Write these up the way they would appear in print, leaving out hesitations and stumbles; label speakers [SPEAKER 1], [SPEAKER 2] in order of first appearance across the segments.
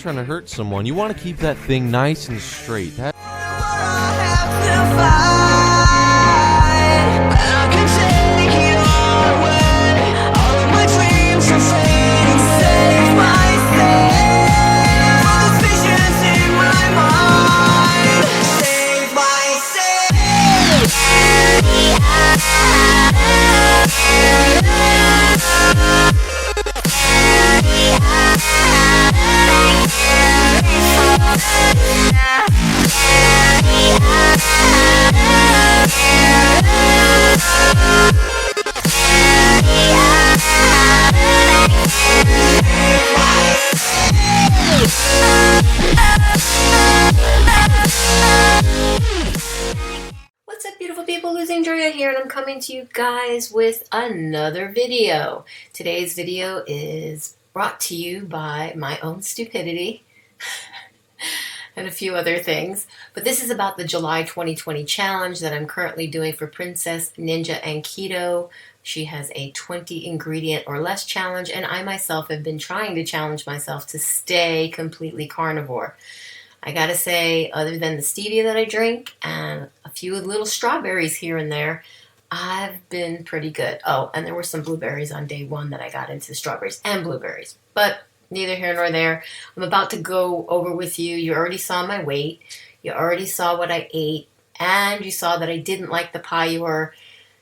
[SPEAKER 1] trying to hurt someone. You want to keep that thing nice and straight.
[SPEAKER 2] What's up, beautiful people? LosingDrea here, and I'm coming to you guys with another video. Today's video is brought to you by my own stupidity and a few other things. But this is about the July 2020 challenge that I'm currently doing for Princess, Ninja, and Keto. She has a 20 ingredient or less challenge, and I myself have been trying to challenge myself to stay completely carnivore. I gotta say, other than the stevia that I drink and a few little strawberries here and there, I've been pretty good. Oh, and there were some blueberries on day one that I got into, strawberries and blueberries. But neither here nor there. I'm about to go over with you. You already saw my weight. You already saw what I ate. And you saw that I didn't like the pure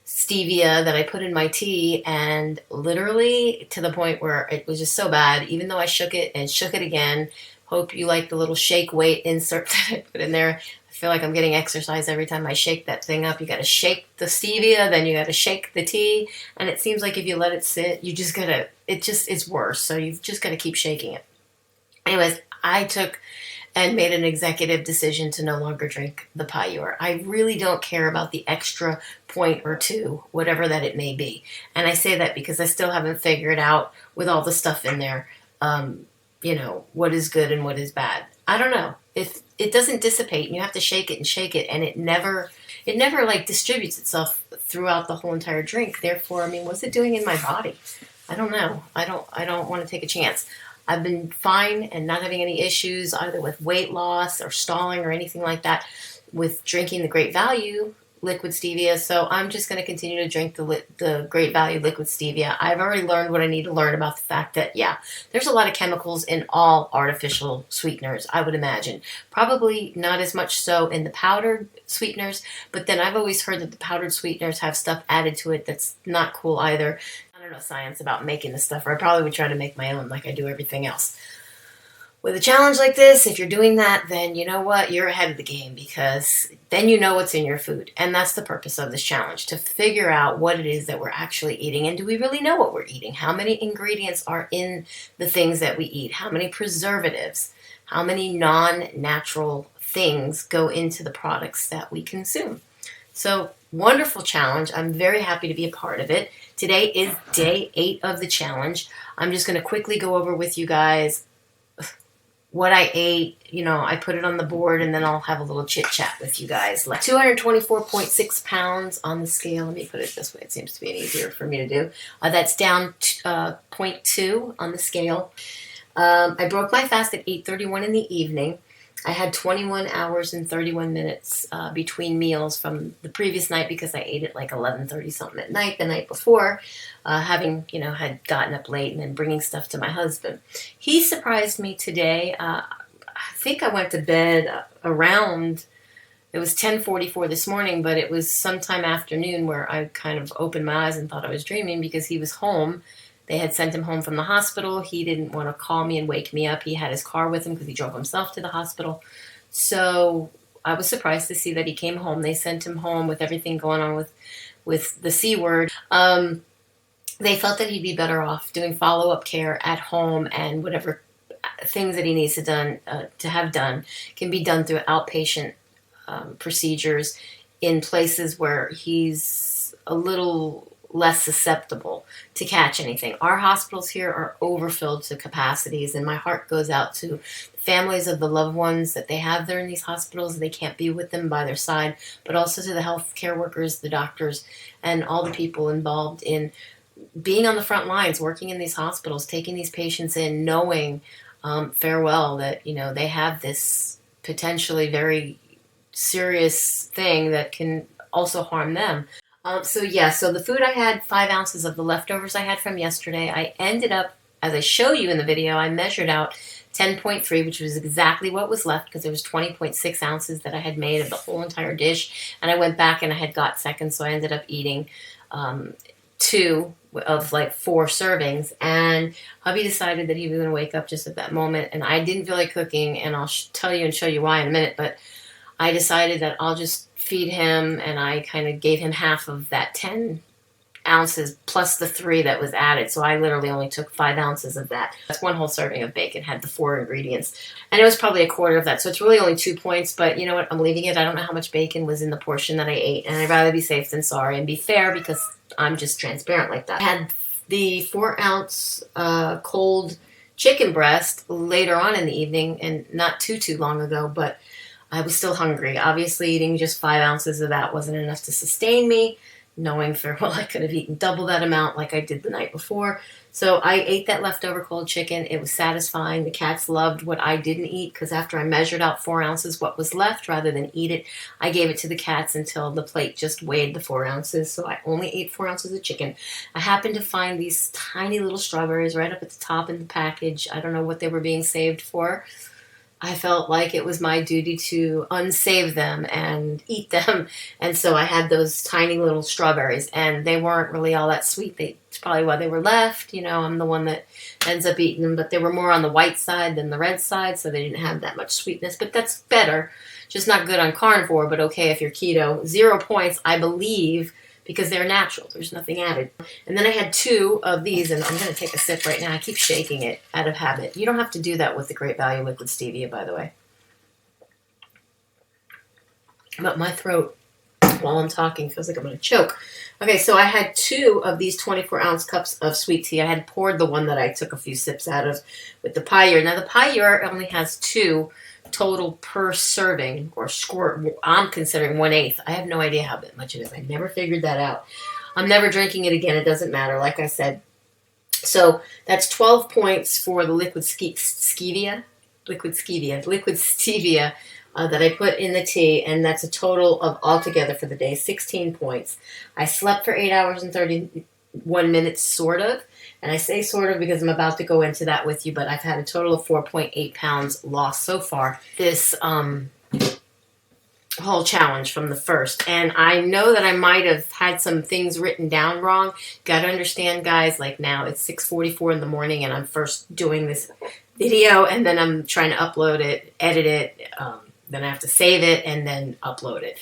[SPEAKER 2] stevia that I put in my tea. And literally to the point where it was just so bad, even though I shook it and shook it again. Hope you like the little shake weight insert that I put in there. I feel like I'm getting exercise every time I shake that thing up. You got to shake the stevia, then you got to shake the tea, and it seems like if you let it sit, you just gotta, it's worse. So you've just got to keep shaking it. Anyways, I took and made an executive decision to no longer drink the pure. I really don't care about the extra point or two, whatever that it may be. And I say that because I still haven't figured out with all the stuff in there, you know, what is good and what is bad. I don't know. If it doesn't dissipate and you have to shake it and it never like distributes itself throughout the whole entire drink. Therefore, I mean, what's it doing in my body? I don't know. I don't want to take a chance. I've been fine and not having any issues either with weight loss or stalling or anything like that with drinking the Great Value liquid stevia, so I'm just going to continue to drink the Great Value liquid stevia. I've already learned what I need to learn about the fact that, yeah, there's a lot of chemicals in all artificial sweeteners, I would imagine. Probably not as much so in the powdered sweeteners, but then I've always heard that the powdered sweeteners have stuff added to it that's not cool either. I don't know science about making this stuff, or I probably would try to make my own like I do everything else. With a challenge like this, if you're doing that, then you know what? You're ahead of the game because then you know what's in your food. And that's the purpose of this challenge, to figure out what it is that we're actually eating. And do we really know what we're eating? How many ingredients are in the things that we eat? How many preservatives? How many non-natural things go into the products that we consume? So, wonderful challenge. I'm very happy to be a part of it. Today is day 8 of the challenge. I'm just going to quickly go over with you guys what I ate. You know, I put it on the board and then I'll have a little chit chat with you guys. Like 224.6 pounds on the scale. Let me put it this way. It seems to be easier for me to do. That's down 0.2 on the scale. I broke my fast at 8:31 in the evening. I had 21 hours and 31 minutes between meals from the previous night because I ate at like 11:30 something at night the night before, having, you know, had gotten up late and then bringing stuff to my husband. He surprised me today. I think I went to bed around, it was 10:44 this morning, but it was sometime afternoon where I kind of opened my eyes and thought I was dreaming because he was home. They had sent him home from the hospital. He didn't want to call me and wake me up. He had his car with him because he drove himself to the hospital. So I was surprised to see that he came home. They sent him home with everything going on with the C word. They felt that he'd be better off doing follow-up care at home, and whatever things that he needs to have done can be done through outpatient procedures in places where he's a little less susceptible to catch anything. Our hospitals here are overfilled to capacities, and my heart goes out to families of the loved ones that they have there in these hospitals. They can't be with them by their side, but also to the healthcare workers, the doctors, and all the people involved in being on the front lines, working in these hospitals, taking these patients in, knowing farewell, that, you know, they have this potentially very serious thing that can also harm them. So yeah, so the food, I had 5 ounces of the leftovers I had from yesterday. I ended up, as I show you in the video, I measured out 10.3, which was exactly what was left, because there was 20.6 ounces that I had made of the whole entire dish. And I went back and I had got seconds, so I ended up eating 2 of like 4 servings. And hubby decided that he was going to wake up just at that moment, and I didn't feel like cooking, and I'll tell you and show you why in a minute. But I decided that I'll just feed him, and I kind of gave him half of that 10 ounces plus the 3 that was added. So I literally only took 5 ounces of that. That's 1 whole serving of bacon, had the 4 ingredients. And it was probably a quarter of that. So it's really only 2 points, but you know what? I'm leaving it. I don't know how much bacon was in the portion that I ate, and I'd rather be safe than sorry and be fair, because I'm just transparent like that. I had the 4-ounce cold chicken breast later on in the evening, and not too long ago, but I was still hungry. Obviously, eating just 5 ounces of that wasn't enough to sustain me, knowing for well I could have eaten double that amount like I did the night before. So I ate that leftover cold chicken. It was satisfying. The cats loved what I didn't eat, because after I measured out 4 ounces what was left, rather than eat it, I gave it to the cats until the plate just weighed the 4 ounces. So I only ate 4 ounces of chicken. I happened to find these tiny little strawberries right up at the top in the package. I don't know what they were being saved for. I felt like it was my duty to unsave them and eat them. And so I had those tiny little strawberries, and they weren't really all that sweet. It's probably why they were left. You know, I'm the one that ends up eating them, but they were more on the white side than the red side, so they didn't have that much sweetness. But that's better. Just not good on carnivore, but okay if you're keto. 0 points, I believe, because they're natural. There's nothing added. And then I had 2 of these, and I'm going to take a sip right now. I keep shaking it out of habit. You don't have to do that with the Great Value Liquid Stevia, by the way. But my throat, while I'm talking, feels like I'm going to choke. Okay, so I had 2 of these 24-ounce cups of sweet tea. I had poured the one that I took a few sips out of with the Pyure. Now, the Pyure only has 2 total per serving, or squirt. I'm considering 1/8. I have no idea how much it is. I never figured that out. I'm never drinking it again. It doesn't matter, like I said. So that's 12 points for the liquid stevia that I put in the tea, and that's a total of altogether for the day 16 points. I slept for 8 hours and 31 minutes, sort of. And I say sort of because I'm about to go into that with you, but I've had a total of 4.8 pounds lost so far this whole challenge from the first. And I know that I might have had some things written down wrong. Got to understand, guys, like now it's 6:44 in the morning, and I'm first doing this video, and then I'm trying to upload it, edit it, then I have to save it, and then upload it.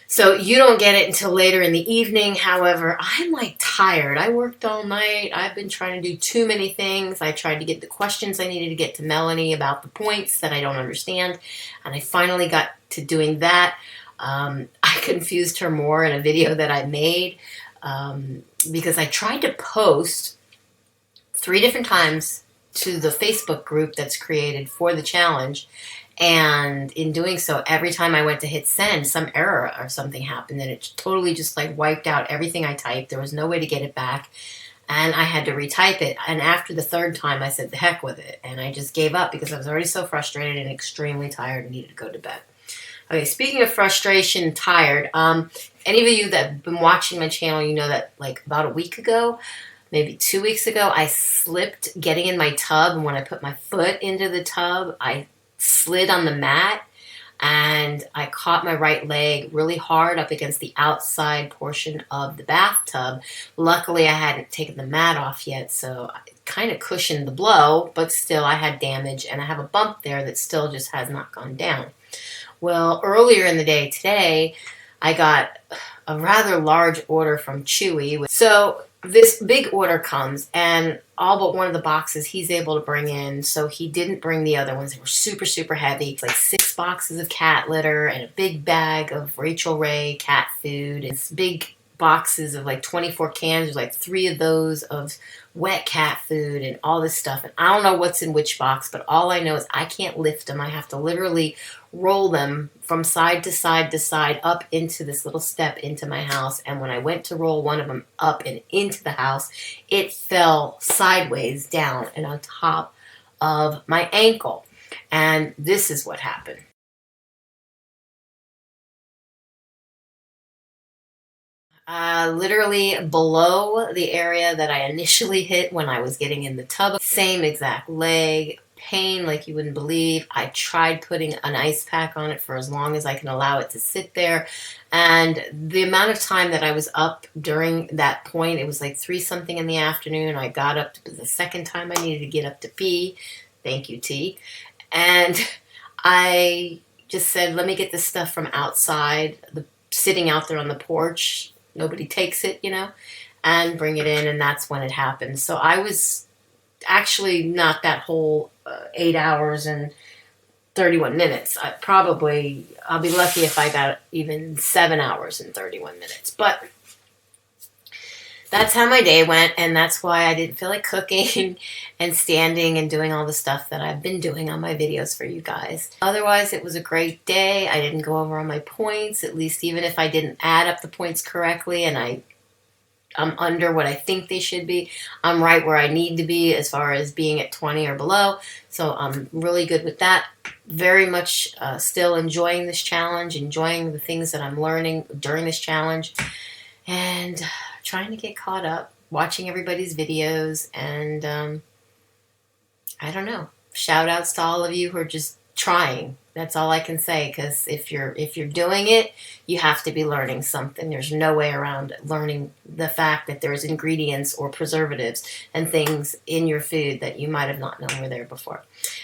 [SPEAKER 2] So you don't get it until later in the evening. However, I'm like tired. I worked all night. I've been trying to do too many things. I tried to get the questions I needed to get to Melanie about the points that I don't understand. And I finally got to doing that. I confused her more in a video that I made because I tried to post 3 different times to the Facebook group that's created for the challenge. And in doing so, every time I went to hit send, some error or something happened, and it totally just like wiped out everything I typed. There was no way to get it back, and I had to retype it. And after the 3rd time, I said the heck with it, and I just gave up because I was already so frustrated and extremely tired and needed to go to bed. Okay, speaking of frustration and tired, any of you that have been watching my channel, you know that like about a week ago, maybe 2 weeks ago, I slipped getting in my tub, and when I put my foot into the tub, I slid on the mat, and I caught my right leg really hard up against the outside portion of the bathtub. Luckily, I hadn't taken the mat off yet, so I kind of cushioned the blow, but still I had damage, and I have a bump there that still just has not gone down. Well, earlier in the day today, I got a rather large order from Chewy. So this big order comes, and all but one of the boxes he's able to bring in, so he didn't bring the other ones. They were super, super heavy. It's like 6 boxes of cat litter and a big bag of Rachel Ray cat food. It's big boxes of like 24 cans. There's like 3 of those of wet cat food and all this stuff. And I don't know what's in which box, but all I know is I can't lift them. I have to literally roll them from side to side to side up into this little step into my house. And when I went to roll one of them up and into the house, it fell sideways down and on top of my ankle. And this is what happened. Literally below the area that I initially hit when I was getting in the tub. Same exact leg, pain like you wouldn't believe. I tried putting an ice pack on it for as long as I can allow it to sit there. And the amount of time that I was up during that point, it was like 3-something in the afternoon. I got up the second time I needed to get up to pee. Thank you, T. And I just said, let me get this stuff from outside, sitting out there on the porch. Nobody takes it, and bring it in. And that's when it happened. So I was actually not that whole 8 hours and 31 minutes. I'll be lucky if I got even 7 hours and 31 minutes. But that's how my day went, and that's why I didn't feel like cooking and standing and doing all the stuff that I've been doing on my videos for you guys. Otherwise, it was a great day. I didn't go over all my points, at least even if I didn't add up the points correctly and I'm under what I think they should be. I'm right where I need to be as far as being at 20 or below. So I'm really good with that. Very much still enjoying this challenge, enjoying the things that I'm learning during this challenge, and trying to get caught up, watching everybody's videos, and I don't know. Shout outs to all of you who are just trying. That's all I can say, because if you're doing it, you have to be learning something. There's no way around learning the fact that there's ingredients or preservatives and things in your food that you might have not known were there before.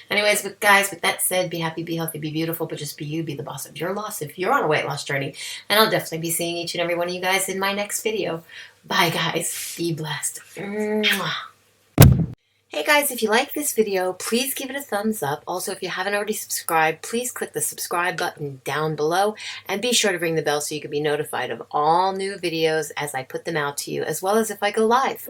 [SPEAKER 2] Anyways, but guys, with that said, be happy, be healthy, be beautiful, but just be you, be the boss of your loss if you're on a weight loss journey. And I'll definitely be seeing each and every one of you guys in my next video. Bye, guys. Be blessed. Mwah. Hey guys, if you like this video, please give it a thumbs up. Also, if you haven't already subscribed, please click the subscribe button down below and be sure to ring the bell so you can be notified of all new videos as I put them out to you, as well as if I go live.